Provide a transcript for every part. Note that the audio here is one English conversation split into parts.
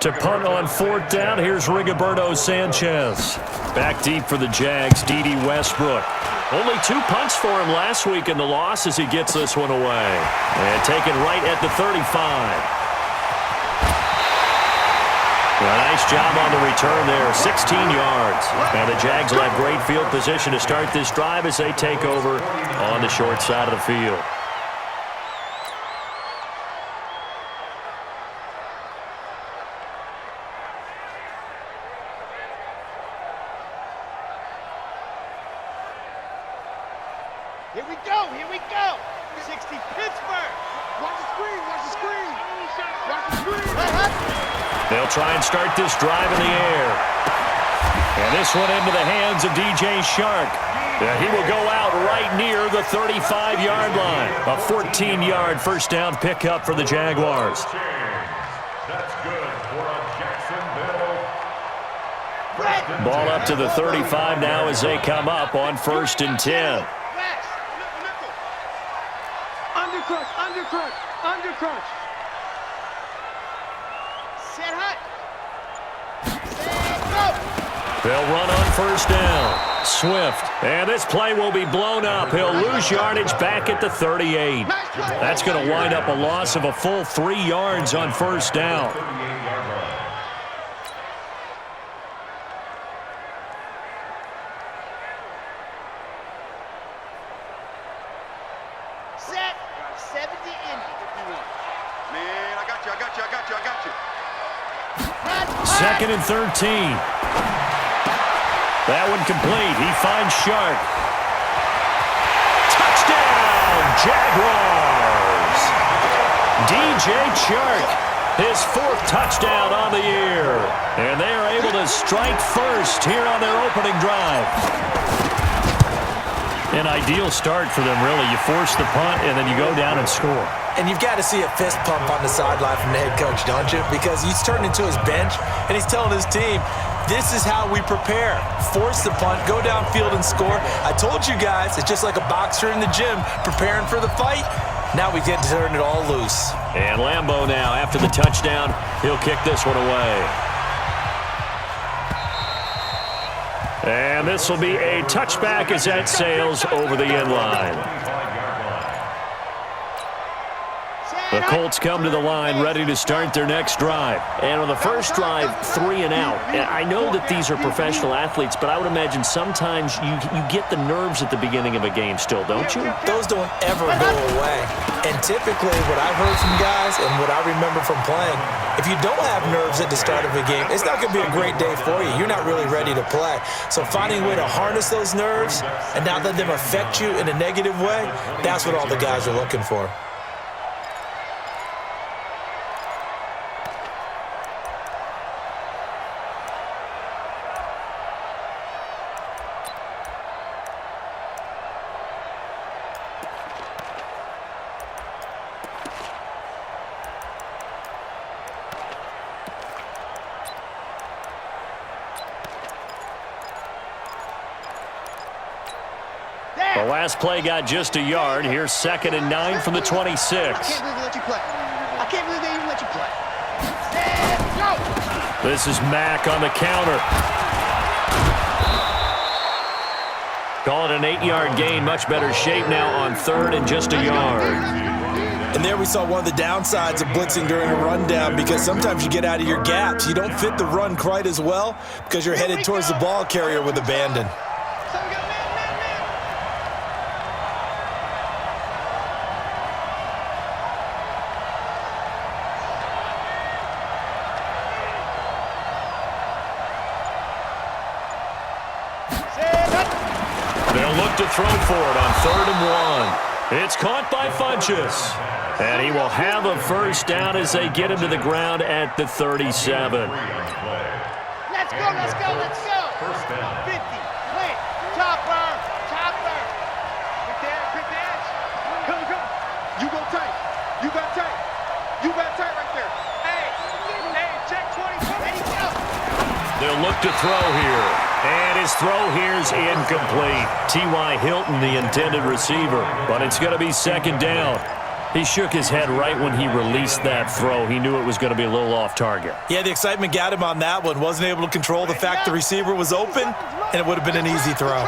To punt on 4th down, here's Rigoberto Sanchez. Back deep for the Jags, D.D. Westbrook. Only 2 punts for him last week in the loss as he gets this one away. And taken right at the 35. Well, nice job on the return there, 16 yards. And the Jags will have great field position to start this drive as they take over on the short side of the field. Here we go, here we go. 60 Pittsburgh. Watch the screen, watch the screen. Watch the screen. They'll try and start this drive in the air. And this one into the hands of DJ Shark. He will go out right near the 35-yard line. A 14-yard first down pickup for the Jaguars. That's good for a Jacksonville. Ball up to the 35 now as they come up on 1st and 10. Undercrunch, undercrunch, undercrunch. Set hut. Set go. They'll run on 1st down. Swift. And this play will be blown up. He'll lose yardage back at the 38. That's going to wind up a loss of a full 3 yards on 1st down. Set. 70 in if you want. Man, I got you. 2nd and 13. That one complete. He finds Shark. Touchdown, Jaguars! DJ Shark, his 4th touchdown on the year. And they are able to strike first here on their opening drive. An ideal start for them, really. You force the punt, and then you go down and score. And you've got to see a fist pump on the sideline from the head coach, don't you? Because he's turned into his bench, and he's telling his team, this is how we prepare. Force the punt, go downfield and score. I told you guys, it's just like a boxer in the gym preparing for the fight. Now we get to turn it all loose. And Lambeau now, after the touchdown, he'll kick this one away. And this will be a touchback as that sails over the end line. The Colts come to the line ready to start their next drive. And on the first drive, 3 and out. And I know that these are professional athletes, but I would imagine sometimes you get the nerves at the beginning of a game still, don't you? Those don't ever go away. And typically what I've heard from guys and what I remember from playing, if you don't have nerves at the start of a game, it's not going to be a great day for you. You're not really ready to play. So finding a way to harness those nerves and not let them affect you in a negative way, that's what all the guys are looking for. The last play got just a yard. Here's 2nd and 9 from the 26. I can't believe they let you play. I can't believe they even let you play. Set go. This is Mack on the counter. Call it an 8-yard gain. Much better shape now on 3rd and just a yard. And there we saw one of the downsides of blitzing during a rundown, because sometimes you get out of your gaps. You don't fit the run quite as well because you're headed towards the ball carrier with abandon. They'll look to throw for it on 3rd and 1. It's caught by Funchess. And he will have a first down as they get him to the ground at the 37. Let's go, let's go, let's go. 50, wait, topper. Quick dash. Come. You go tight. You got tight right there. Hey, check 20. Ready, go. They'll look to throw here. And his throw here's incomplete. T.Y. Hilton, the intended receiver. But it's going to be 2nd down. He shook his head right when he released that throw. He knew it was going to be a little off target. Yeah, the excitement got him on that one. Wasn't able to control the fact the receiver was open, and it would have been an easy throw.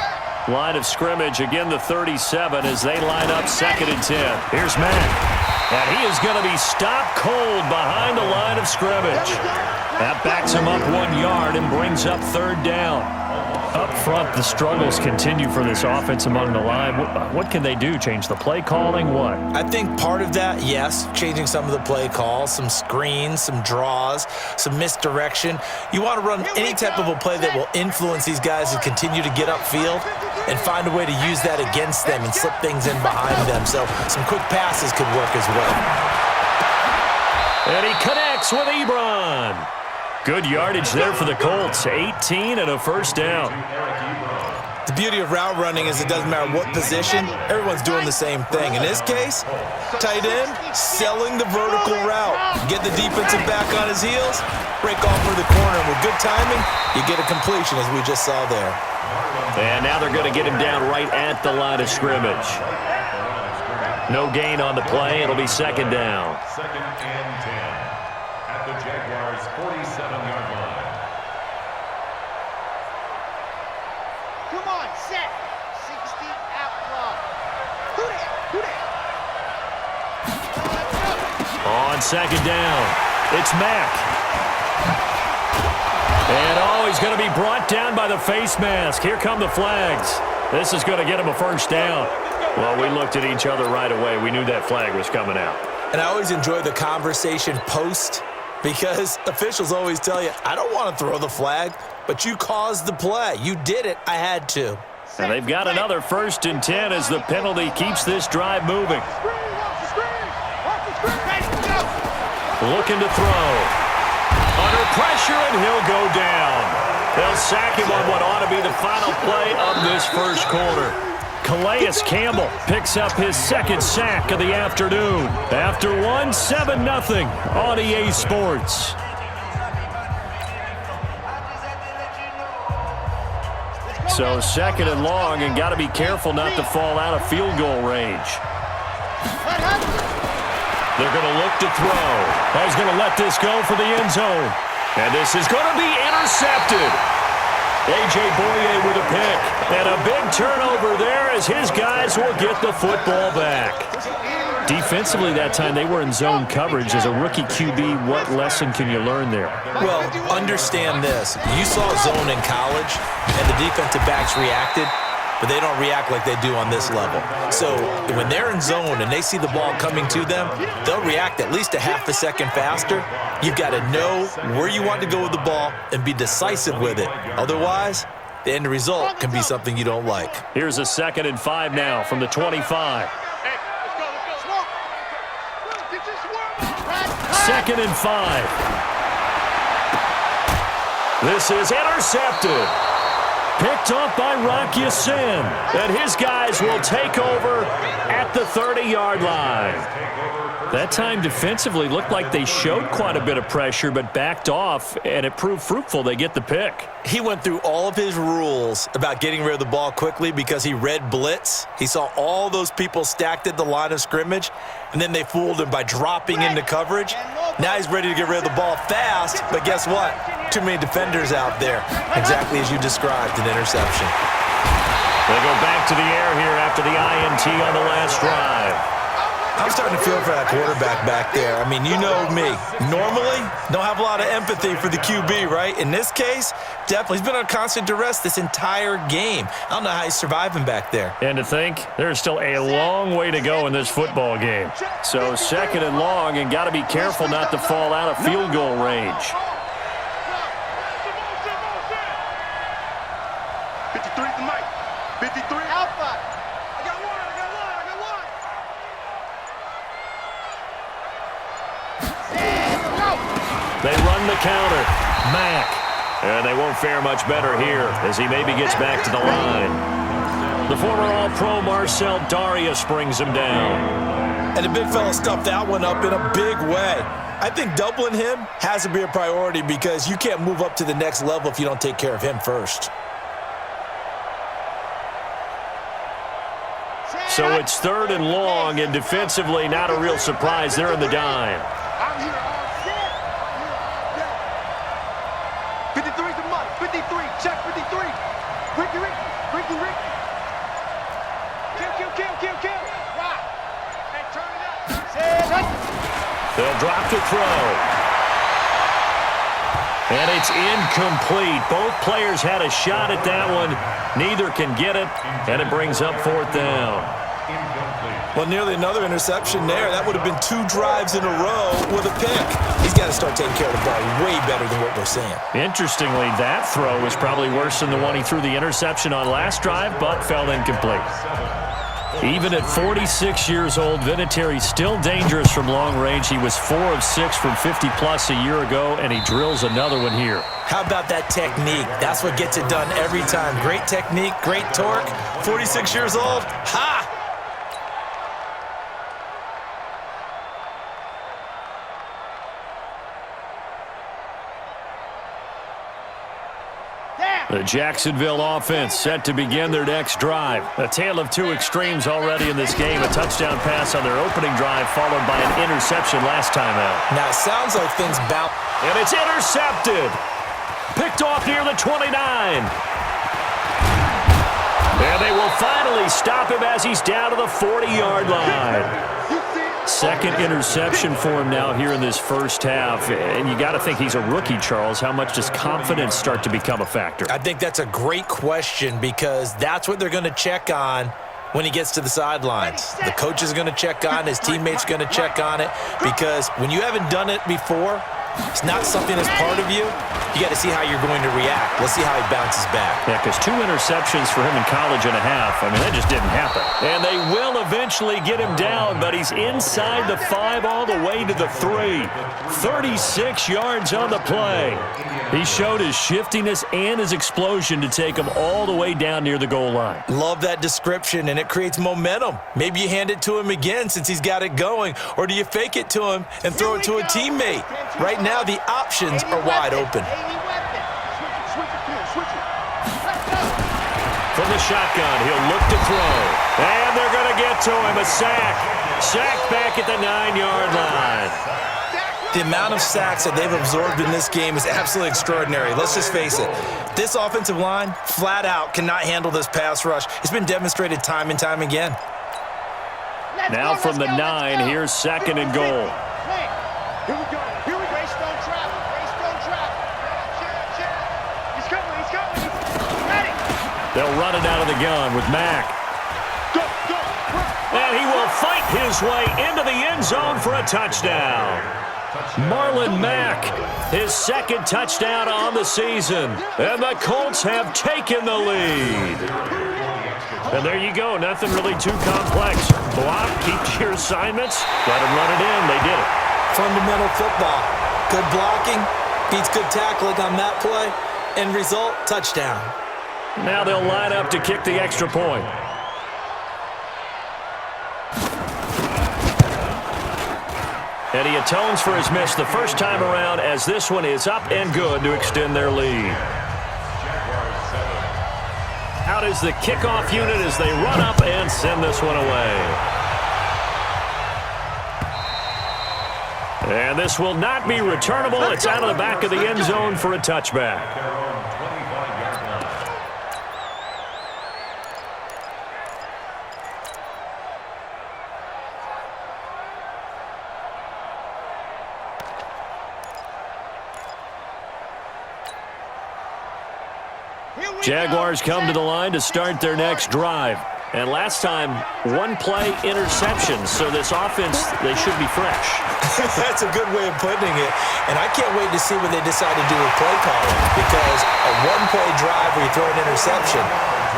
Line of scrimmage, again the 37 as they line up 2nd and 10. Here's Matt. And he is going to be stopped cold behind the line of scrimmage. That backs him up 1 yard and brings up 3rd down. Up front, the struggles continue for this offense among the line. What can they do? Change the play calling? What? I think part of that, yes, changing some of the play calls, some screens, some draws, some misdirection. You want to run any type of a play that will influence these guys to continue to get upfield and find a way to use that against them and slip things in behind them. So some quick passes could work as well. And he connects with Ebron. Good yardage there for the Colts. 18 and a 1st down. The beauty of route running is it doesn't matter what position, everyone's doing the same thing. In this case, tight end, selling the vertical route. Get the defensive back on his heels, break off for the corner. And with good timing, you get a completion as we just saw there. And now they're going to get him down right at the line of scrimmage. No gain on the play. It'll be 2nd down. 2nd and 10 at the Jaguars' 47-yard line. Come on, set. 60 out long. Do that. On 2nd down, it's Mack. And he's going to be brought down by the face mask. Here come the flags. This is going to get him a 1st down. Well, we looked at each other right away. We knew that flag was coming out. And I always enjoy the conversation post because officials always tell you, I don't want to throw the flag, but you caused the play. You did it. I had to. And they've got another 1st and 10 as the penalty keeps this drive moving. Looking to throw. Under pressure, and he'll go down. They'll sack him on what ought to be the final play of this 1st quarter. Calais Campbell picks up his 2nd sack of the afternoon. After 7-0 on EA Sports. So 2nd and long, and got to be careful not to fall out of field goal range. They're going to look to throw. He's going to let this go for the end zone. And this is going to be intercepted. A.J. Boye with a pick. And a big turnover there as his guys will get the football back. Defensively that time, they were in zone coverage. As a rookie QB, what lesson can you learn there? Well, understand this. You saw zone in college, and the defensive backs reacted, but they don't react like they do on this level. So when they're in zone and they see the ball coming to them, they'll react at least a half a second faster. You've got to know where you want to go with the ball and be decisive with it. Otherwise, the end result can be something you don't like. Here's a 2nd and 5 now from the 25. 2nd and 5. This is intercepted. Picked off by Rocky Sin. And his guys will take over at the 30-yard line. That time defensively looked like they showed quite a bit of pressure but backed off, and it proved fruitful. They get the pick. He went through all of his rules about getting rid of the ball quickly because he read blitz. He saw all those people stacked at the line of scrimmage, and then they fooled him by dropping into coverage. Now he's ready to get rid of the ball fast, but guess what? Too many defenders out there. Exactly as you described, an interception. They go back to the air here after the INT on the last drive. I'm starting to feel for that quarterback back there. I mean, you know me. Normally, don't have a lot of empathy for the QB, right? In this case, definitely. He's been under constant duress this entire game. I don't know how he's surviving back there. And to think, there's still a long way to go in this football game. So 2nd and long, and got to be careful not to fall out of field goal range. 53 to Mike. 53. Alpha. I got one. They run the counter. Mack. And they won't fare much better here as he maybe gets back to the line. The former All-Pro Marcel Darius brings him down. And the big fella stuffed that one up in a big way. I think doubling him has to be a priority because you can't move up to the next level if you don't take care of him first. So it's 3rd and long, and defensively not a real surprise. They're in the dime. I'm here all set. 53's the money. 53. Check 53. Ricky. Kill. Right. Hey, turn it up. Set up. They'll drop to throw. And it's incomplete. Both players had a shot at that one. Neither can get it, and it brings up 4th down. Well, nearly another interception there. That would have been 2 drives in a row with a pick. He's got to start taking care of the ball way better than what we're seeing. Interestingly, that throw was probably worse than the one he threw the interception on last drive, but fell incomplete. Even at 46 years old, Vinatieri's still dangerous from long range. He was 4 of 6 from 50-plus a year ago, and he drills another one here. How about that technique? That's what gets it done every time. Great technique, great torque. 46 years old, ha! The Jacksonville offense set to begin their next drive. A tale of 2 extremes already in this game. A touchdown pass on their opening drive followed by an interception last time out. Now, it sounds like things bounce. And it's intercepted. Picked off near the 29. And they will finally stop him as he's down to the 40-yard line. Second interception for him now here in this first half. And you got to think he's a rookie, Charles. How much does confidence start to become a factor? I think that's a great question because that's what they're going to check on when he gets to the sidelines. The coach is going to check on, his teammates going to check on it because when you haven't done it before, it's not something that's part of you. You got to see how you're going to react. Let's see how he bounces back. Yeah, because 2 interceptions for him in college and a half. I mean, that just didn't happen. And they will eventually get him down, but he's inside the 5 all the way to the 3. 36 yards on the play. He showed his shiftiness and his explosion to take him all the way down near the goal line. Love that description, and it creates momentum. Maybe you hand it to him again since he's got it going, or do you fake it to him and throw it to a teammate? Right now, the options are wide open. From the shotgun, he'll look to throw. And they're going to get to him. A sack. Sack back at the 9-yard line. The amount of sacks that they've absorbed in this game is absolutely extraordinary. Let's just face it. This offensive line, flat out, cannot handle this pass rush. It's been demonstrated time and time again. Now from the 9, here's 2nd and goal. Here we go. Race don't travel. He's coming. Ready. They'll run it out of the gun with Mack. Go. And he will fight his way into the end zone for a touchdown. Marlon Mack, his 2nd touchdown on the season. And the Colts have taken the lead. And there you go. Nothing really too complex. Block, keep to your assignments. Let him run it in. They did it. Fundamental football. Good blocking beats good tackling on that play. End result, touchdown. Now they'll line up to kick the extra point. And he atones for his miss the first time around as this one is up and good to extend their lead. Out is the kickoff unit as they run up and send this one away. And this will not be returnable. It's out of the back of the end zone for a touchback. Jaguars come to the line to start their next drive. And last time, 1-play interception. So this offense, they should be fresh. That's a good way of putting it. And I can't wait to see what they decide to do with play calling. Because a 1-play drive where you throw an interception,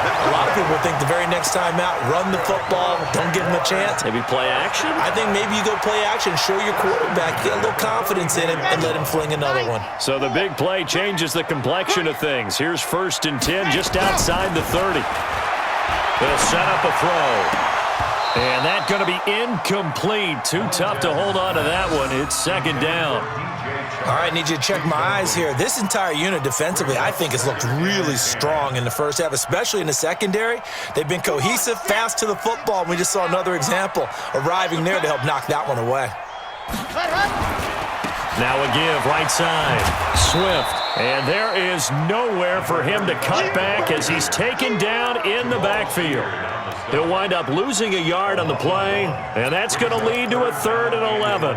a lot of people think the very next time out, run the football, don't give them a chance. Maybe play action? I think maybe you go play action, show your quarterback, get a little confidence in him, and let him fling another one. So the big play changes the complexion of things. Here's 1st and 10 just outside the 30. They'll set up a throw. And that's going to be incomplete. Too tough to hold on to that one. It's second down. All right, need you to check my eyes here. This entire unit defensively, I think, has looked really strong in the first half, especially in the secondary. They've been cohesive, fast to the football. We just saw another example arriving there to help knock that one away. Now a give, right side. Swift. And there is nowhere for him to cut back as he's taken down in the backfield. He'll wind up losing a yard on the play, and that's going to lead to a 3rd and 11.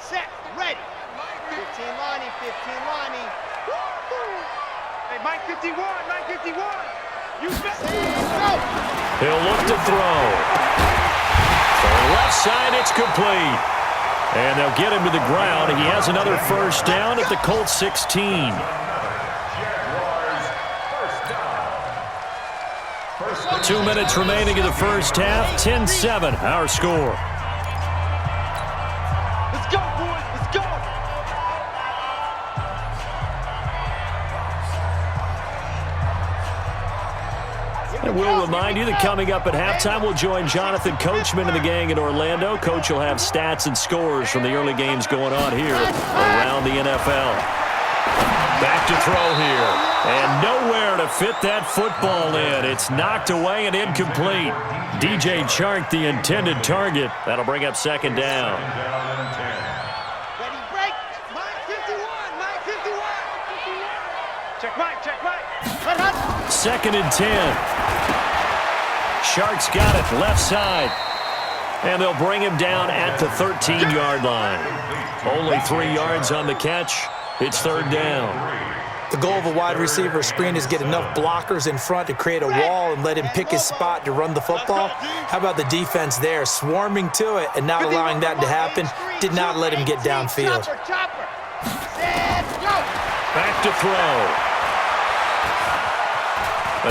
Set, ready. 15 lining, 15 lining. Hey, Mike 51, Mike 51. You bet. Go. He'll look to throw. For the left side, it's complete. And they'll get him to the ground. He has another first down at the Colts 16. 2 minutes remaining in the first half. 10-7, our score. Let's go, boys. Let's go. And we'll remind you that coming up at halftime, we'll join Jonathan Coachman and the gang in Orlando. Coach will have stats and scores from the early games going on here around the NFL. Back to throw here. And nowhere to fit that football in. It's knocked away and incomplete. DJ Chark, the intended target. That'll bring up second down. Ready, break. Mike 51, Mike 51. Check Mike, check Mike. Hut. 2nd and 10. Shark's got it left side. And they'll bring him down at the 13-yard line. Only 3 yards on the catch. It's 3rd down. The goal of a wide receiver screen is get enough blockers in front to create a wall and let him pick his spot to run the football. How about the defense there, swarming to it and not allowing that to happen? Did not let him get downfield. Back to throw.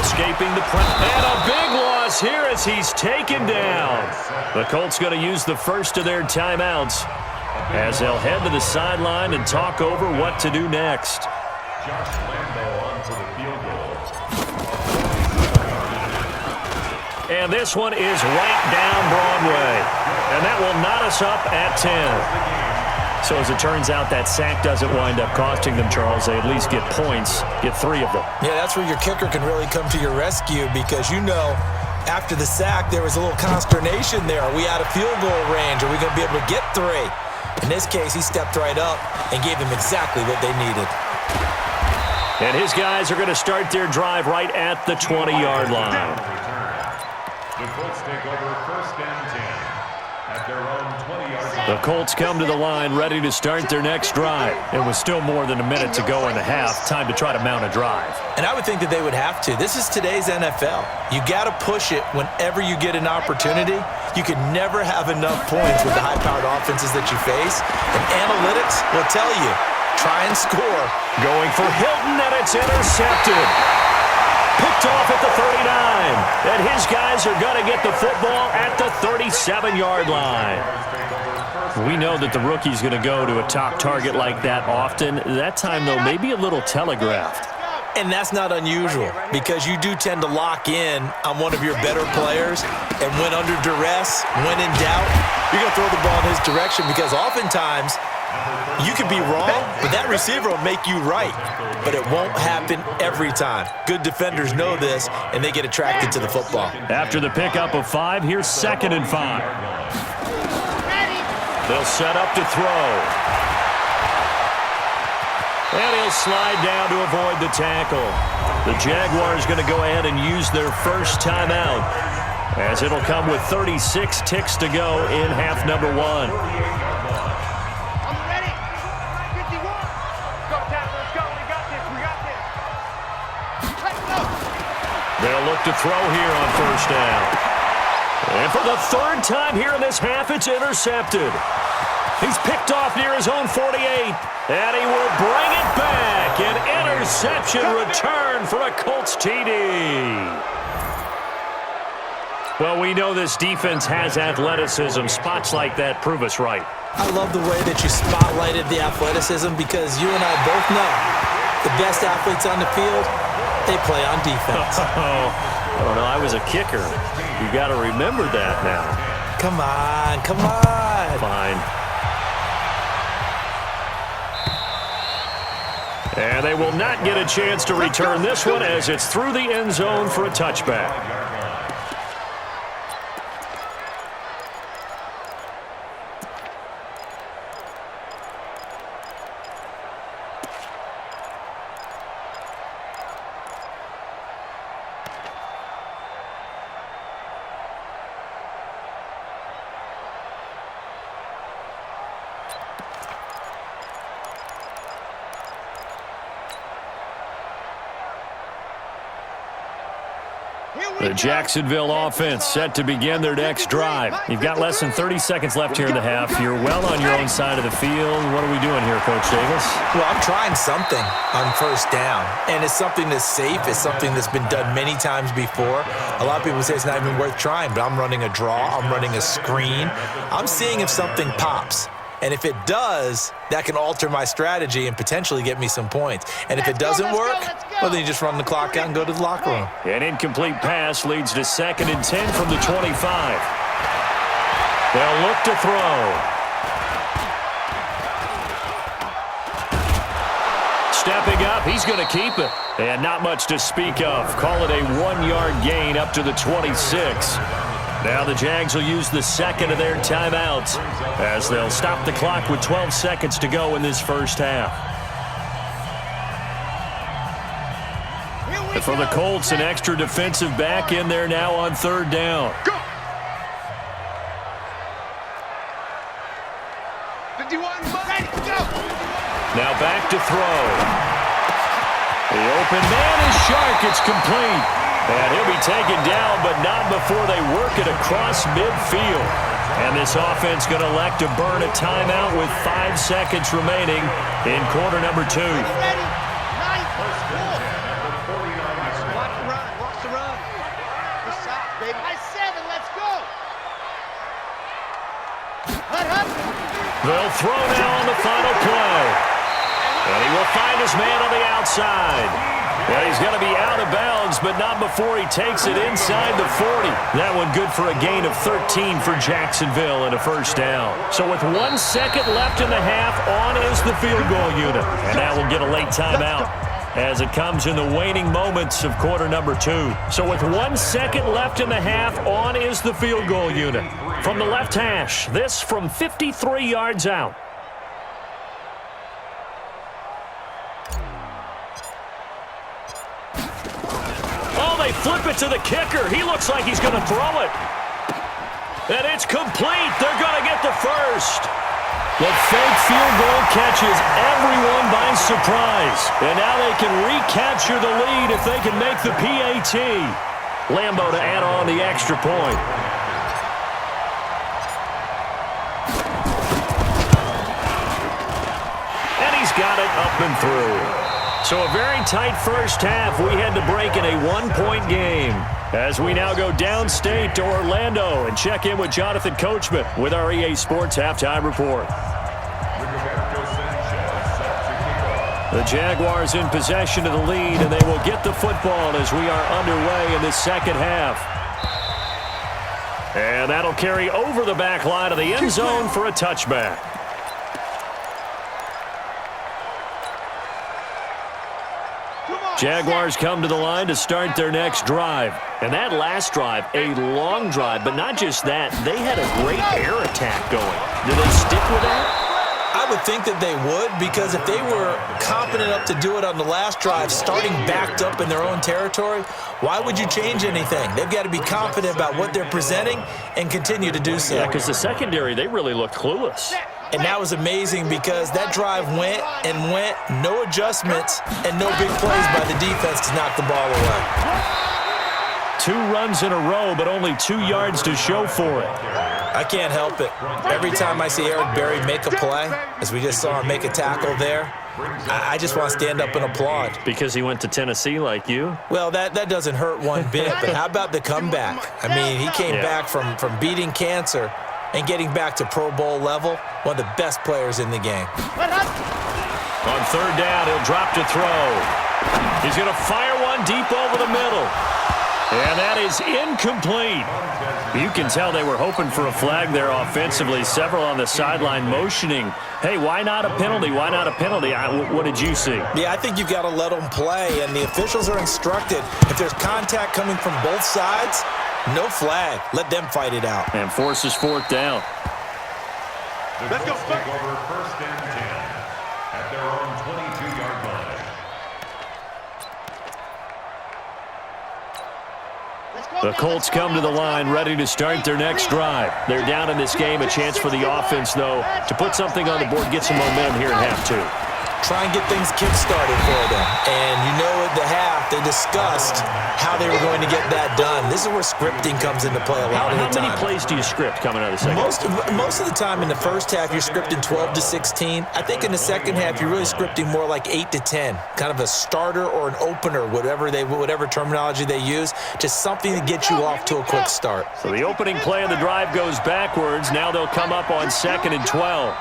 Escaping the press. And a big loss here as he's taken down. The Colts going to use the first of their timeouts as they'll head to the sideline and talk over what to do next. Josh Lambo on for the field goal. And this one is right down Broadway. And that will knot us up at 10. So as it turns out, that sack doesn't wind up costing them, Charles. They at least get points, get 3 of them. Yeah, that's where your kicker can really come to your rescue because, after the sack, there was a little consternation there. Are we out of field goal range? Are we going to be able to get 3? In this case, he stepped right up and gave them exactly what they needed. And his guys are going to start their drive right at the 20-yard line. The Colts take over 1st and 10 at their own 20-yard line. The Colts come to the line ready to start their next drive. And with still more than a minute to go in the half, time to try to mount a drive. And I would think that they would have to. This is today's NFL. You got to push it whenever you get an opportunity. You can never have enough points with the high-powered offenses that you face. And analytics will tell you, try and score. Going for Hilton, and it's intercepted. Picked off at the 39. And his guys are going to get the football at the 37-yard line. We know that the rookie's going to go to a top target like that often. That time, though, maybe a little telegraphed. And that's not unusual because you do tend to lock in on one of your better players. And when under duress, when in doubt, you're going to throw the ball in his direction because oftentimes you could be wrong, but that receiver will make you right. But it won't happen every time. Good defenders know this, and they get attracted to the football. After the pickup of 5, here's 2nd and 5. They'll set up to throw. And he'll slide down to avoid the tackle. The Jaguars going to go ahead and use their first timeout as it'll come with 36 ticks to go in half number 1. I'm ready. 51. Go, Tackle. Let's go. We got this. We got this. Let's go. They'll look to throw here on first down. And for the 3rd time here in this half, it's intercepted. He's picked off near his own 48. And he will bring it back. An interception return for a Colts TD. Well, we know this defense has athleticism. Spots like that prove us right. I love the way that you spotlighted the athleticism because you and I both know the best athletes on the field They play on defense. I don't know. I was a kicker. You got to remember that now. Come on, come on. Fine. And they will not get a chance to return this one as it's through the end zone for a touchback. The Jacksonville offense set to begin their next drive. You've got less than 30 seconds left here in the half. You're well on your own side of the field. What are we doing here, Coach Davis? Well, I'm trying something on first down, and it's something that's safe. It's something that's been done many times before. A lot of people say it's not even worth trying, but I'm running a draw. I'm running a screen. I'm seeing if something pops. And if it does, that can alter my strategy and potentially get me some points. And if it doesn't work, well, then you just run the clock out and go to the locker room. An incomplete pass leads to 2nd and 10 from the 25. They'll look to throw. Stepping up, he's going to keep it. And not much to speak of. Call it a 1-yard gain up to the 26. Now the Jags will use the second of their timeouts as they'll stop the clock with 12 seconds to go in this first half. And for the Colts, an extra defensive back in there now on 3rd down. Go. 51, ready, go. Now back to throw. The open man is Shark. It's complete. And he'll be taken down, but not before they work it across midfield. And this offense going to elect to burn a timeout with 5 seconds remaining in quarter number 2. Ready, nice, cool. Watch the run, watch the run. Good shot, baby. Nice 7, let's go. Let up. They'll throw now on the final play. And he will find his man on the outside. Well, he's going to be out of bounds, but not before he takes it inside the 40. That one good for a gain of 13 for Jacksonville and a first down. So with 1 second left in the half, on is the field goal unit. And that will get a late timeout as it comes in the waning moments of quarter number 2. So with 1 second left in the half, on is the field goal unit. From the left hash, this from 53 yards out. They flip it to the kicker. He looks like he's going to throw it. And it's complete. They're going to get the first. The fake field goal catches everyone by surprise. And now they can recapture the lead if they can make the PAT. Lambo to add on the extra point. And he's got it up and through. So a very tight first half. We had to break in a 1-point game as we now go downstate to Orlando and check in with Jonathan Coachman with our EA Sports Halftime Report. The Jaguars in possession of the lead, and they will get the football as we are underway in the second half. And that'll carry over the back line of the end zone for a touchback. Jaguars come to the line to start their next drive. And that last drive, a long drive, but not just that. They had a great air attack going. Do they stick with that? I would think that they would, because if they were confident enough to do it on the last drive, starting backed up in their own territory, why would you change anything? They've got to be confident about what they're presenting and continue to do so. Yeah, because the secondary, they really looked clueless. And that was amazing because that drive went and went, no adjustments, and no big plays by the defense to knock the ball away. 2 runs in a row, but only 2 yards to show for it. I can't help it. Every time I see Eric Berry make a play, as we just saw him make a tackle there, I just want to stand up and applaud. Because he went to Tennessee like you? Well, that doesn't hurt one bit, but how about the comeback? I mean, he came back from beating cancer and getting back to Pro Bowl level, one of the best players in the game. On 3rd down, he'll drop to throw. He's going to fire one one deep over the middle. And that is incomplete. You can tell they were hoping for a flag there offensively. Several on the sideline motioning, hey, why not a penalty? Why not a penalty? What did you see? Yeah, I think you've got to let them play, and the officials are instructed. If there's contact coming from both sides, no flag. Let them fight it out. And forces fourth down. Let's go. Take over first and 10 at their own 22-yard line. The Colts come to the line ready to start their next drive. They're down in this game. A chance for the offense, though, to put something on the board, get some momentum here in half two. Try and get things kick-started for them. And you know at the half, they discussed how they were going to get that done. This is where scripting comes into play a lot of the time. How many plays do you script coming out of the second? Most of the time in the first half, you're scripting 12 to 16. I think in the second half, you're really scripting more like 8 to 10. Kind of a starter or an opener, whatever terminology they use, just something to get you off to a quick start. So the opening play of the drive goes backwards. Now they'll come up on 2nd and 12.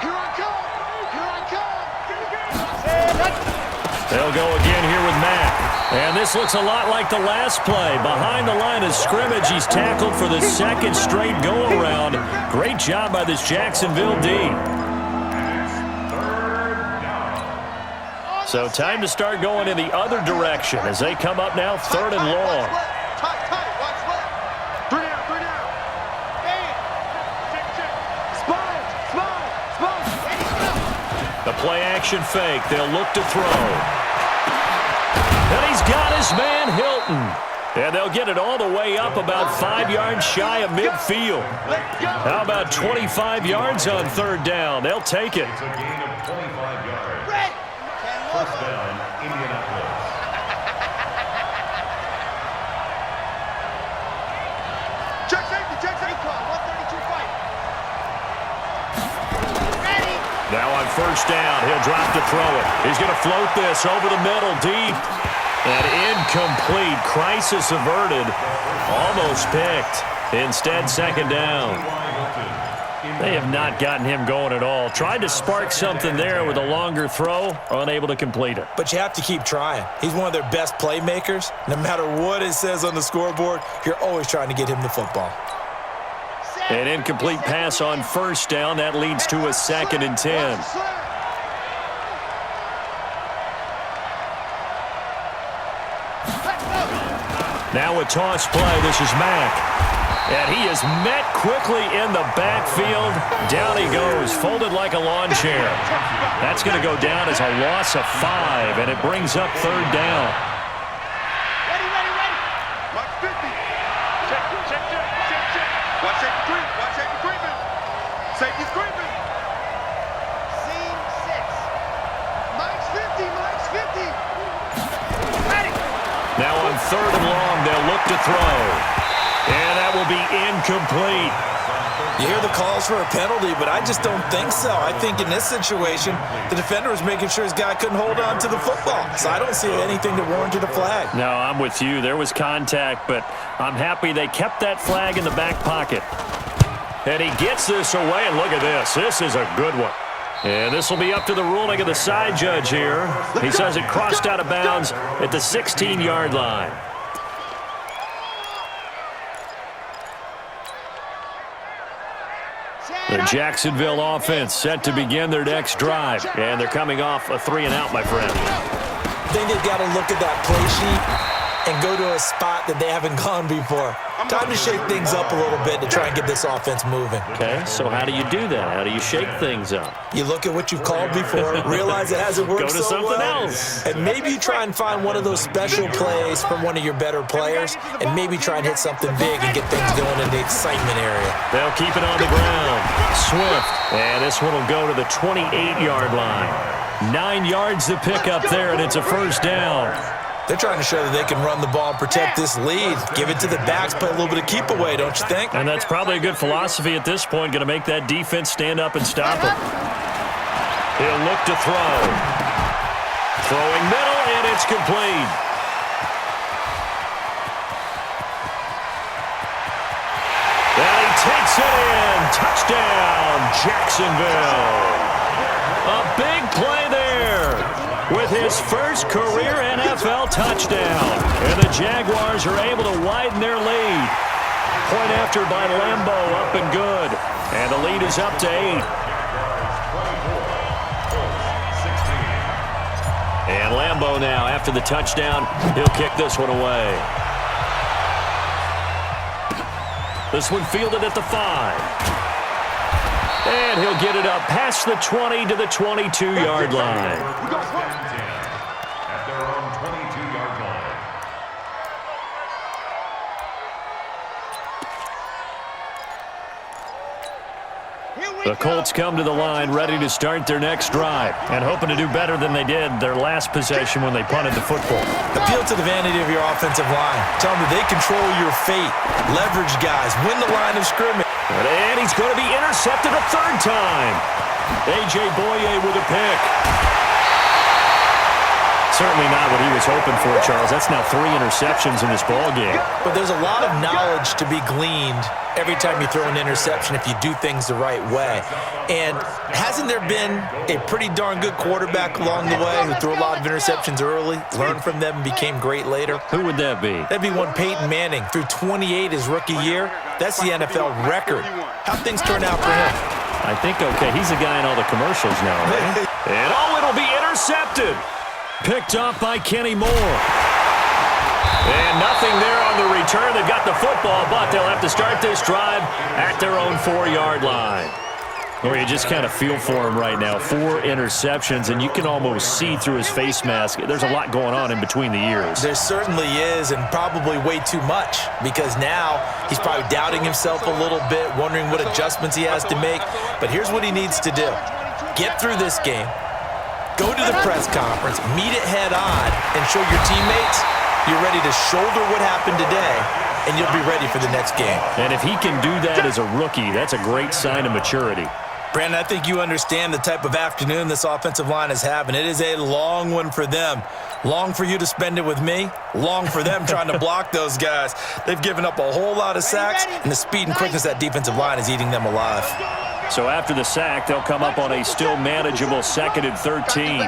They'll go again here with Mack. And this looks a lot like the last play. Behind the line of scrimmage, he's tackled for the second straight go-around. Great job by this Jacksonville D. So time to start going in the other direction as they come up now 3rd and long. The play-action fake. They'll look to throw. And he's got his man, Hilton. And they'll get it all the way up about 5 yards shy of midfield. How about 25 yards on 3rd down? They'll take it. It's a gain of 25 yards. First down, Indianapolis. Check safety, call, 132 fight. Ready. Now on 1st down, he'll drop to throw it. He's going to float this over the middle, deep. And incomplete. Crisis averted. Almost picked. Instead, 2nd down. They have not gotten him going at all. Tried to spark something there with a longer throw, unable to complete it. But you have to keep trying. He's one of their best playmakers. No matter what it says on the scoreboard, you're always trying to get him the football. An incomplete pass on 1st down. That leads to a 2nd and 10. Now a toss play. This is Mack. And he is met quickly in the backfield. Down he goes, folded like a lawn chair. That's going to go down as a loss of 5, and it brings up 3rd down. Ready. Watch 50. Check. Watch safety creeping. Safety's creeping. Scene 6. Mike's 50. Ready. Now on 3rd and long, they'll look to throw. And that will be incomplete. You hear the calls for a penalty, but I just don't think so. I think in this situation, the defender was making sure his guy couldn't hold on to the football. So I don't see anything that warranted a flag. No, I'm with you. There was contact, but I'm happy they kept that flag in the back pocket. And he gets this away, and look at this. This is a good one. And this will be up to the ruling of the side judge here. He says it crossed out of bounds at the 16-yard line. The Jacksonville offense set to begin their next drive. And they're coming off a 3-and-out, my friend. I think they've got to look at that play sheet and go to a spot that they haven't gone before. Time to shake things up a little bit to try and get this offense moving. Okay, so how do you do that? How do you shake things up? You look at what you've called before, realize it hasn't worked Go to so something well, else. and maybe you try and find one of those special plays from one of your better players, and maybe try and hit something big and get things going in the excitement area. They'll keep it on the ground. Swift, and this one will go to the 28-yard line. 9 yards to pick up there, and it's a 1st down. They're trying to show that they can run the ball and protect this lead. Give it to the backs, play a little bit of keep away, don't you think? And that's probably a good philosophy at this point, going to make that defense stand up and stop him. He'll look to throw. Throwing middle, and it's complete. And he takes it in. Touchdown, Jacksonville. A big play there. with his first career NFL touchdown. And the Jaguars are able to widen their lead. Point after by Lambeau, up and good. And the lead is up to 8. And Lambeau now, after the touchdown, he'll kick this one away. This one fielded at the 5. And he'll get it up past the 20 to the 22-yard line. At their own 22-yard line. The Colts come to the line ready to start their next drive and hoping to do better than they did their last possession when they punted the football. Appeal to the vanity of your offensive line. Tell them that they control your fate. Leverage guys. Win the line of scrimmage. And he's going to be intercepted a third time. A.J. Boye with a pick. Certainly not what he was hoping for, Charles. That's now 3 interceptions in this ballgame. But there's a lot of knowledge to be gleaned every time you throw an interception if you do things the right way. And hasn't there been a pretty darn good quarterback along the way who threw a lot of interceptions early, learned from them, and became great later? Who would that be? That'd be one Peyton Manning. Threw 28 his rookie year. That's the NFL record. How'd things turn out for him? I think, okay, he's the guy in all the commercials now, right? And it'll be intercepted. Picked off by Kenny Moore. And nothing there on the return. They've got the football, but they'll have to start this drive at their own 4-yard line. Or you just kind of feel for him right now. 4 interceptions, and you can almost see through his face mask. There's a lot going on in between the ears. There certainly is, and probably way too much, because now he's probably doubting himself a little bit, wondering what adjustments he has to make. But here's what he needs to do. Get through this game. Go to the press conference, meet it head on, and show your teammates you're ready to shoulder what happened today, and you'll be ready for the next game. And if he can do that as a rookie, that's a great sign of maturity. Brandon, I think you understand the type of afternoon this offensive line is having. It is a long one for them. Long for you to spend it with me. Long for them trying to block those guys. They've given up a whole lot of sacks, and the speed and quickness of that defensive line is eating them alive. So after the sack, they'll come up on a still manageable 2nd and 13.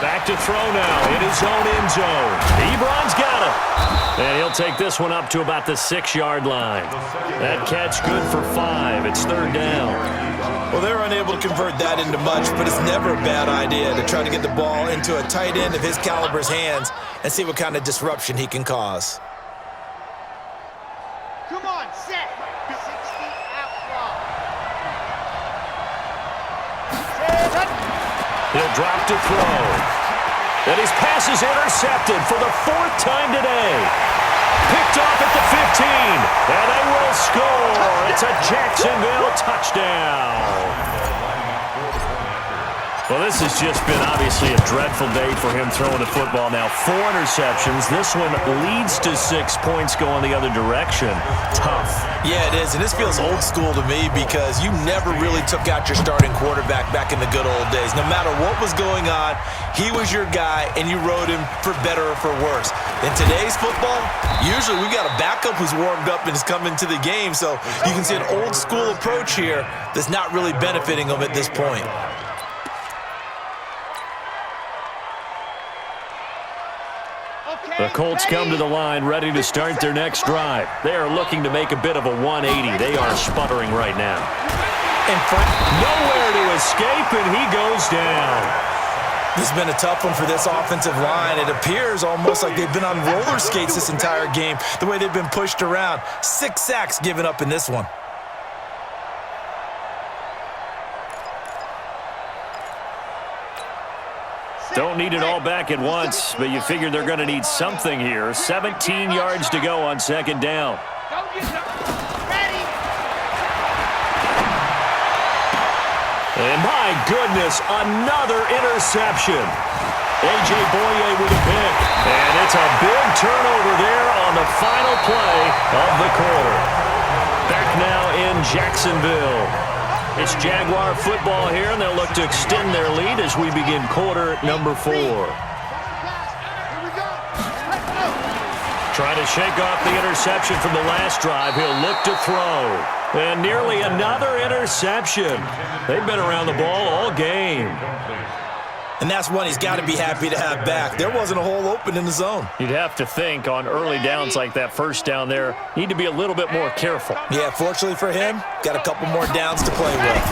Back to throw now in his own end zone. Ebron's got it. And he'll take this one up to about the 6-yard line. That catch good for 5. It's 3rd down. Well, they're unable to convert that into much, but it's never a bad idea to try to get the ball into a tight end of his caliber's hands and see what kind of disruption he can cause. Come on, set. 60 outlaw. He'll drop to throw. And his pass is intercepted for the 4th time today. Picked off at the 15. And they will score. It's a Jacksonville touchdown. Well, this has just been obviously a dreadful day for him throwing the football now. 4 interceptions. This one leads to 6 points going the other direction. Tough. Yeah, it is, and this feels old school to me because you never really took out your starting quarterback back in the good old days. No matter what was going on, he was your guy, and you rode him for better or for worse. In today's football, usually we got a backup who's warmed up and is coming to the game, so you can see an old school approach here that's not really benefiting him at this point. The Colts come to the line ready to start their next drive. They are looking to make a bit of a 180. They are sputtering right now. Nowhere to escape, and he goes down. This has been a tough one for this offensive line. It appears almost like they've been on roller skates this entire game, the way they've been pushed around. 6 sacks given up in this one. Don't need it all back at once, but you figure they're going to need something here. 17 yards to go on 2nd down. And my goodness, another interception. A.J. Boye with a pick. And it's a big turnover there on the final play of the quarter. Back now in Jacksonville. It's Jaguar football here, and they'll look to extend their lead as we begin quarter number 4. Trying to shake off the interception from the last drive. He'll look to throw. And nearly another interception. They've been around the ball all game. And that's one he's got to be happy to have back. There wasn't a hole open in the zone. You'd have to think on early downs like that first down there, need to be a little bit more careful. Yeah, fortunately for him, got a couple more downs to play with.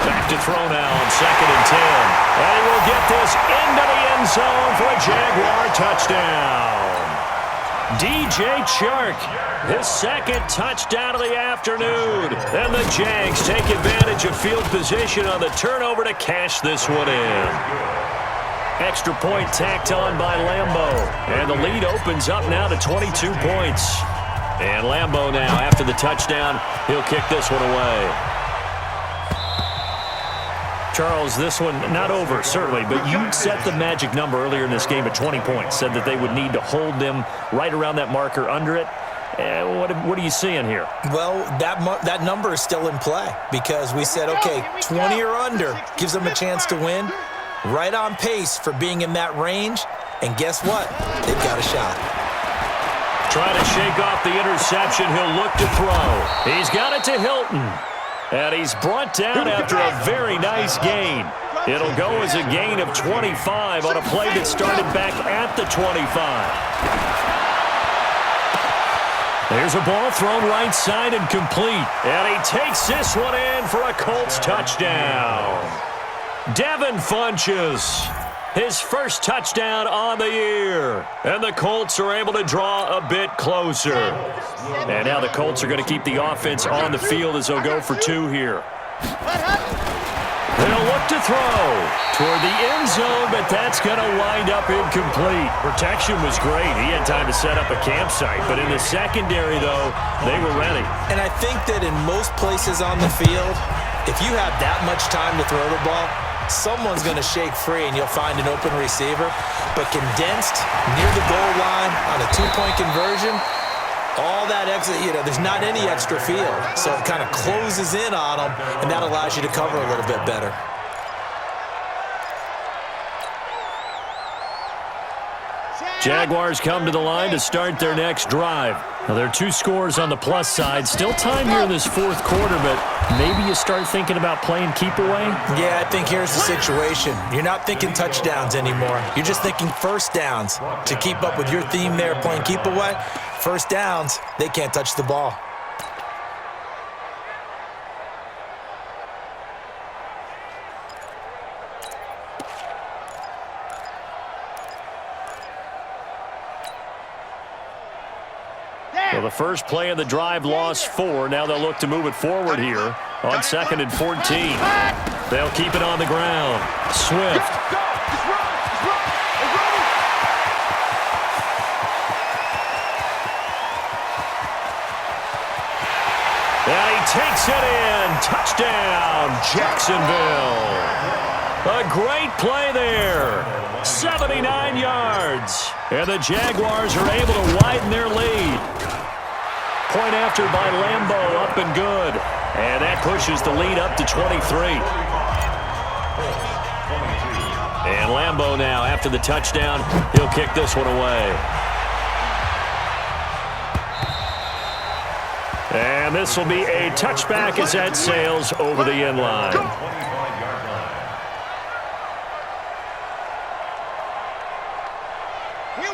Back to throw now on 2nd and 10. And he will get this into the end zone for a Jaguar touchdown. DJ Chark, his second touchdown of the afternoon. And the Jags take advantage of field position on the turnover to cash this one in. Extra point tacked on by Lambo. And the lead opens up now to 22 points. And Lambo now, after the touchdown, he'll kick this one away. Charles, this one not over, certainly, but you set the magic number earlier in this game at 20 points, said that they would need to hold them right around that marker under it. What are you seeing here? Well, that number is still in play because we said, okay, 20 or under gives them a chance to win. Right on pace for being in that range, and guess what? They've got a shot. Trying to shake off the interception, he'll look to throw. He's got it to Hilton. And he's brought down after a very nice gain. It'll go as a gain of 25 on a play that started back at the 25. There's a ball thrown right side and complete. And he takes this one in for a Colts touchdown. Devin Funchess, his first touchdown on the year. And the Colts are able to draw a bit closer. And now the Colts are going to keep the offense on the field as they'll go for 2 here. They'll look to throw toward the end zone, but that's going to wind up incomplete. Protection was great. He had time to set up a campsite. But in the secondary, though, they were ready. And I think that in most places on the field, if you have that much time to throw the ball, someone's going to shake free and you'll find an open receiver. But condensed near the goal line on a 2-point conversion, all that extra, there's not any extra field. So it kind of closes in on them, and that allows you to cover a little bit better. Jaguars come to the line to start their next drive. Now, there are 2 scores on the plus side. Still time here in this 4th quarter, but maybe you start thinking about playing keep away? Yeah, I think here's the situation. You're not thinking touchdowns anymore. You're just thinking first downs. To keep up with your theme there, playing keep away, first downs, they can't touch the ball. Well, the first play of the drive lost 4. Now they'll look to move it forward here on 2nd and 14. They'll keep it on the ground. Swift. And he takes it in. Touchdown, Jacksonville. A great play there. 79 yards. And the Jaguars are able to widen their lead. Point after by Lambo, up and good. And that pushes the lead up to 23. And Lambo now, after the touchdown, he'll kick this one away. And this will be a touchback as that sails over the end line.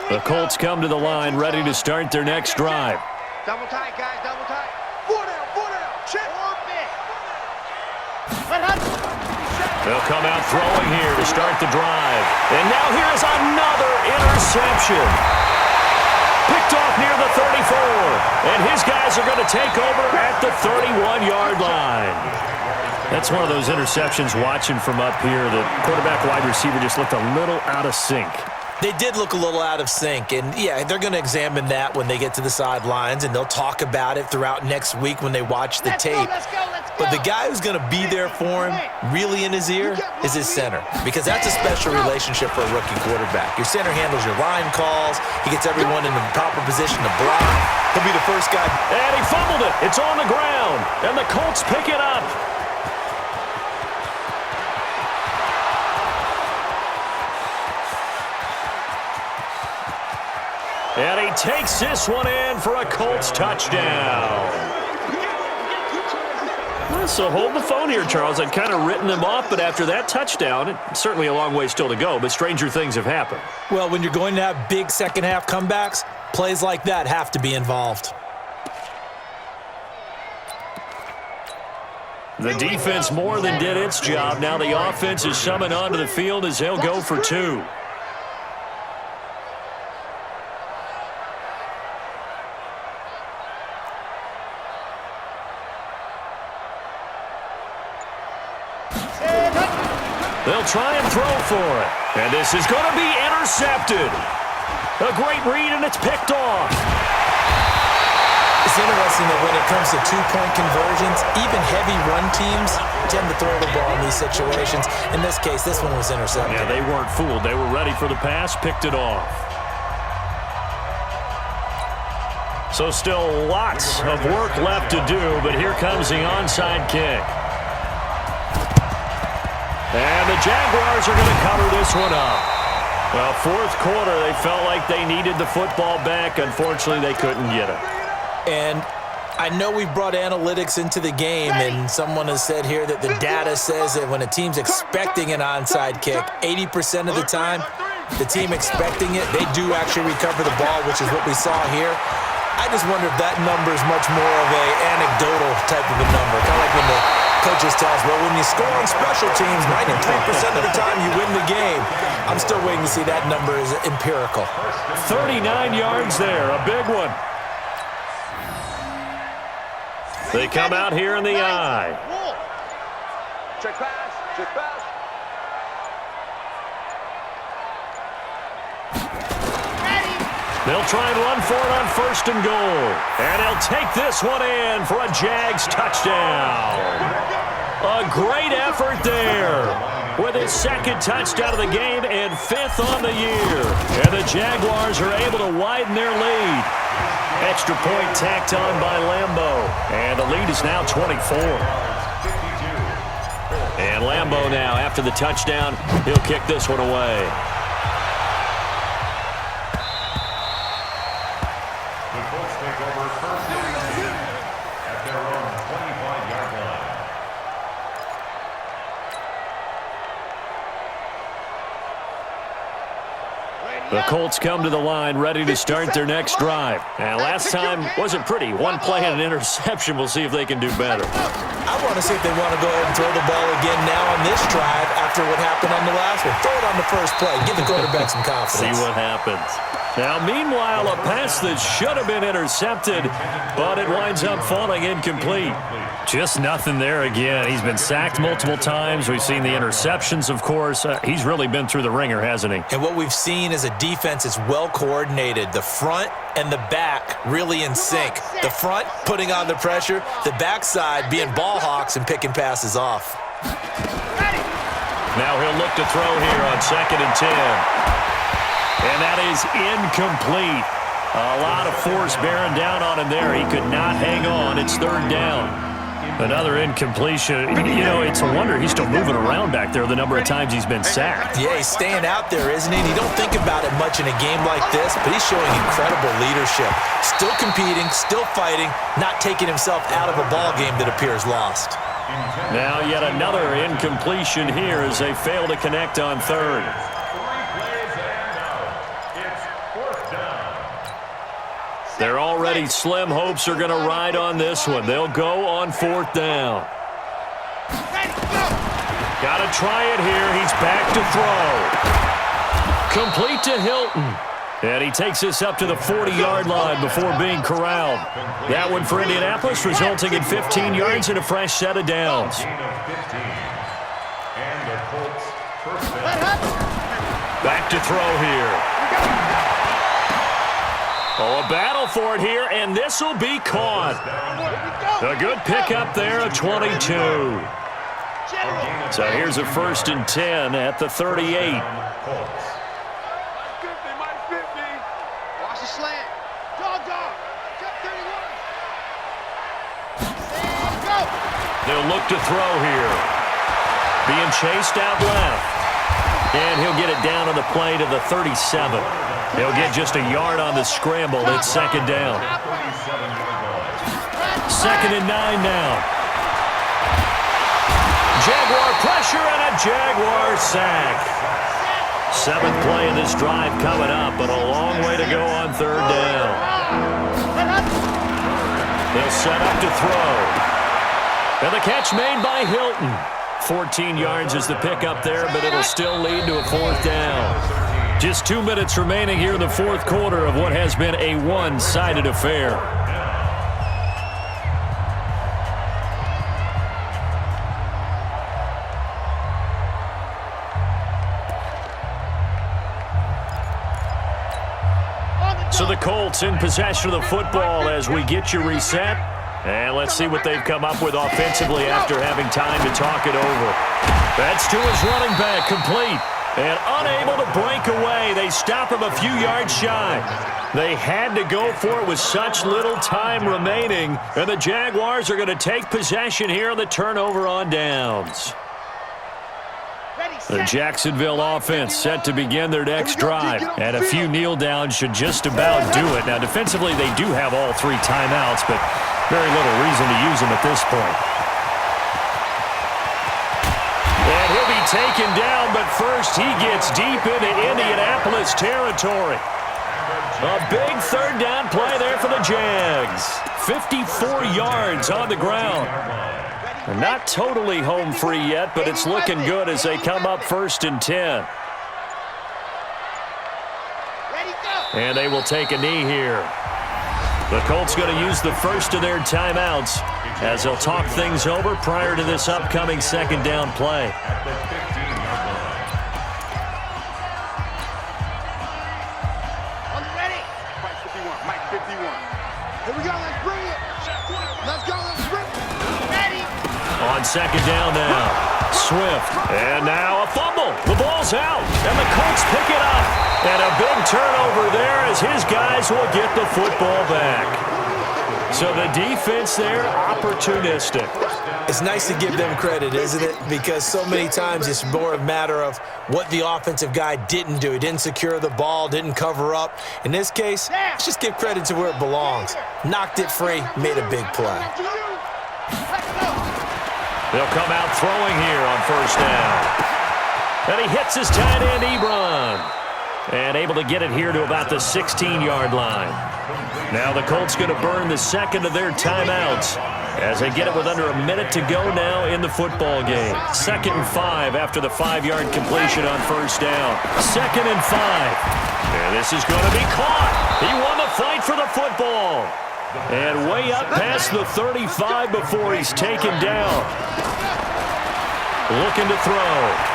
The Colts come to the line, ready to start their next drive. Double tight, guys, double tight. 4 down, check. They'll come out throwing here to start the drive. And now here's another interception. Picked off near the 34. And his guys are going to take over at the 31-yard line. That's one of those interceptions watching from up here. The quarterback wide receiver just looked a little out of sync. They did look a little out of sync, and yeah, they're going to examine that when they get to the sidelines, and they'll talk about it throughout next week when they watch the tape. Let's go. But the guy who's going to be there for him, really in his ear, is his center, because that's a special relationship for a rookie quarterback. Your center handles your line calls. He gets everyone in the proper position to block. He'll be the first guy. And he fumbled it. It's on the ground, and the Colts pick it up. And he takes this one in for a Colts touchdown. So hold the phone here, Charles. I'd kind of written them off, but after that touchdown, it's certainly a long way still to go, but stranger things have happened. Well, when you're going to have big second-half comebacks, plays like that have to be involved. The defense more than did its job. Now the offense is summoned onto the field as they'll go for two. They'll try and throw for it. And this is going to be intercepted. A great read, and it's picked off. It's interesting that when it comes to two-point conversions, even heavy run teams tend to throw the ball in these situations. In this case, this one was intercepted. Yeah, they weren't fooled. They were ready for the pass, picked it off. So still lots of work left to do, but here comes the onside kick. And the Jaguars are going to cover this one up. Well, fourth quarter, they felt like they needed the football back. Unfortunately, they couldn't get it. And I know we brought analytics into the game, and someone has said here that the data says that when a team's expecting an onside kick, 80% of the time, the team expecting it, they do actually recover the ball, which is what we saw here. I just wonder if that number is much more of a anecdotal type of a number, kind of like when the coaches tell us, well, when you score on special teams, 93% of the time you win the game. I'm still waiting to see that number is empirical. 39 yards there, a big one. They come out here in the eye. Check pass, check pass. They'll try and run for it on first and goal. And they'll take this one in for a Jags touchdown. A great effort there with his second touchdown of the game and fifth on the year. And the Jaguars are able to widen their lead. Extra point tacked on by Lambeau. And the lead is now 24. And Lambeau now, after the touchdown, he'll kick this one away. The Colts come to the line ready to start their next drive. And last time wasn't pretty. One play and an interception. We'll see if they can do better. I want to see if they want to go ahead and throw the ball again now on this drive after what happened on the last one. Throw it on the first play. Give the quarterback some confidence. See what happens. Now, meanwhile, a pass that should have been intercepted, but it winds up falling incomplete. Just nothing there again. He's been sacked multiple times. We've seen the interceptions, of course. He's really been through the ringer, hasn't he? And what we've seen is a defense that's well coordinated. The front and the back really in sync. The front putting on the pressure, the backside being ball hawks and picking passes off. Now he'll look to throw here on 2nd and 10. And that is incomplete. A lot of force bearing down on him there. He could not hang on. It's 3rd down. Another incompletion. You know, it's a wonder he's still moving around back there the number of times he's been sacked. Yeah, he's staying out there, isn't he? And you don't think about it much in a game like this, but he's showing incredible leadership. Still competing, still fighting, not taking himself out of a ball game that appears lost. Now yet another incompletion here as they fail to connect on 3rd. Their already slim hopes are going to ride on this one. They'll go on 4th down. Got to try it here. He's back to throw. Complete to Hilton. And he takes this up to the 40-yard line before being corralled. That one for Indianapolis, resulting in 15 yards and a fresh set of downs. Back to throw here. Oh, a battle for it here, and this will be caught. A good pickup there of 22. So here's a 1st and 10 at the 38. Watch the slant. Dog. Jump 31. Go. They'll look to throw here. Being chased out left. And he'll get it down on the play to the 37. He'll get just a yard on the scramble. It's 2nd down. 2nd and 9 now. pressure and a Jaguar sack. 7th play of this drive coming up, but a long way to go on 3rd down. They'll set up to throw. And the catch made by Hilton. 14 yards is the pickup there, but it'll still lead to a 4th down. Just 2 minutes remaining here in the 4th quarter of what has been a one-sided affair. So the Colts in possession of the football as we get you reset. And let's see what they've come up with offensively after having time to talk it over. That's to his running back, complete. And unable to break away. They stop him a few yards shy. They had to go for it with such little time remaining. And the Jaguars are going to take possession here on the turnover on downs. The Jacksonville offense set to begin their next drive. And a few kneel downs should just about do it. Now, defensively, they do have all 3 timeouts, but very little reason to use them at this point. And he'll be taken down, but first he gets deep into Indianapolis territory. A big 3rd down play there for the Jags. 54 yards on the ground. They're not totally home free yet, but it's looking good as they come up 1st and 10. And they will take a knee here. The Colts going to use the first of their timeouts as they'll talk things over prior to this upcoming 2nd down play. Mike 51. Here we go, let's bring it. Let's go, let's bring it. Ready. On 2nd down now. Swift. And now a fumble. The ball's out. And the Colts pick it up. And a big turnover there as his guys will get the football back. So the defense there, opportunistic. It's nice to give them credit, isn't it? Because so many times it's more a matter of what the offensive guy didn't do. He didn't secure the ball, didn't cover up. In this case, let's just give credit to where it belongs. Knocked it free, made a big play. They'll come out throwing here on 1st down. And he hits his tight end, Ebron. And able to get it here to about the 16-yard line. Now the Colts going to burn the 2nd of their timeouts as they get it with under a minute to go now in the football game. 2nd and 5 after the 5-yard completion on 1st down. 2nd and 5. And this is going to be caught. He won the fight for the football. And way up past the 35 before he's taken down. Looking to throw.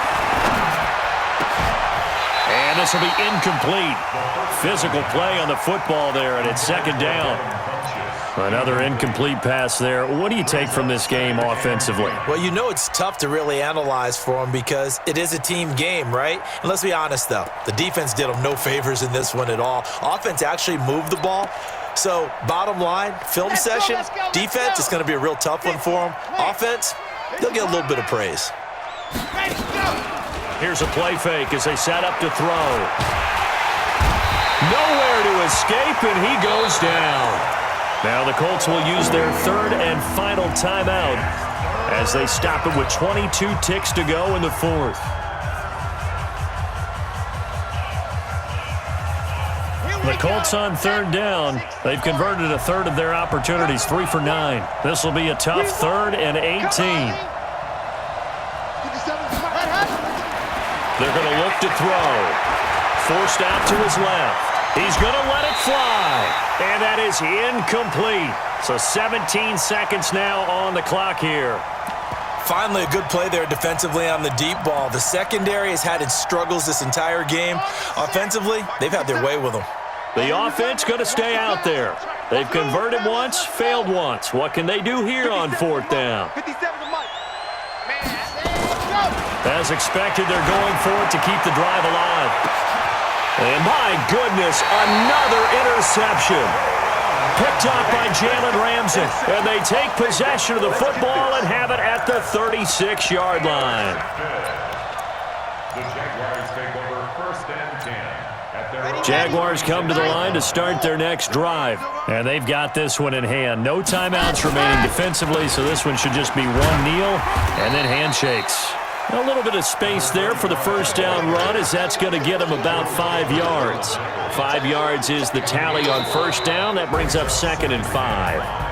And this will be incomplete. Physical play on the football there, and it's 2nd down. Another incomplete pass there. What do you take from this game offensively? Well, you know it's tough to really analyze for them because it is a team game, right? And let's be honest, though. The defense did them no favors in this one at all. Offense actually moved the ball. So, bottom line, film session, defense, it's going to be a real tough one for them. Offense, they'll get a little bit of praise. Here's a play fake as they set up to throw. Nowhere to escape, and he goes down. Now the Colts will use their 3rd and final timeout as they stop it with 22 ticks to go in the 4th. The Colts on 3rd down. They've converted a 1/3 of their opportunities, 3 for 9. This will be a tough 3rd and 18. They're going to look to throw. Forced out to his left. He's going to let it fly. And that is incomplete. So 17 seconds now on the clock here. Finally, a good play there defensively on the deep ball. The secondary has had its struggles this entire game. Offensively, they've had their way with them. The offense going to stay out there. They've converted once, failed once. What can they do here on 4th down? As expected, they're going for it to keep the drive alive. And my goodness, another interception. Picked up by Jalen Ramsey. And they take possession of the football and have it at the 36-yard line. The Jaguars take over 1st and 10 at their own. Jaguars come to the line to start their next drive. And they've got this one in hand. No timeouts remaining defensively, so this one should just be one kneel and then handshakes. A little bit of space there for the first down run, as that's going to get him about 5 yards. 5 yards is the tally on first down. That brings up 2nd and 5.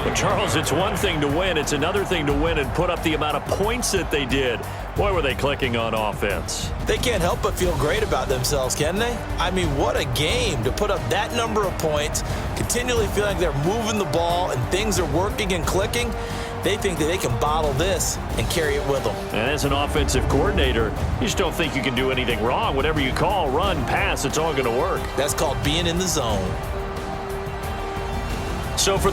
But, Charles, it's one thing to win. It's another thing to win and put up the amount of points that they did. Boy, were they clicking on offense. They can't help but feel great about themselves, can they? I mean, what a game to put up that number of points, continually feeling like they're moving the ball and things are working and clicking. They think that they can bottle this and carry it with them. And as an offensive coordinator, you just don't think you can do anything wrong. Whatever you call, run, pass, it's all going to work. That's called being in the zone. So for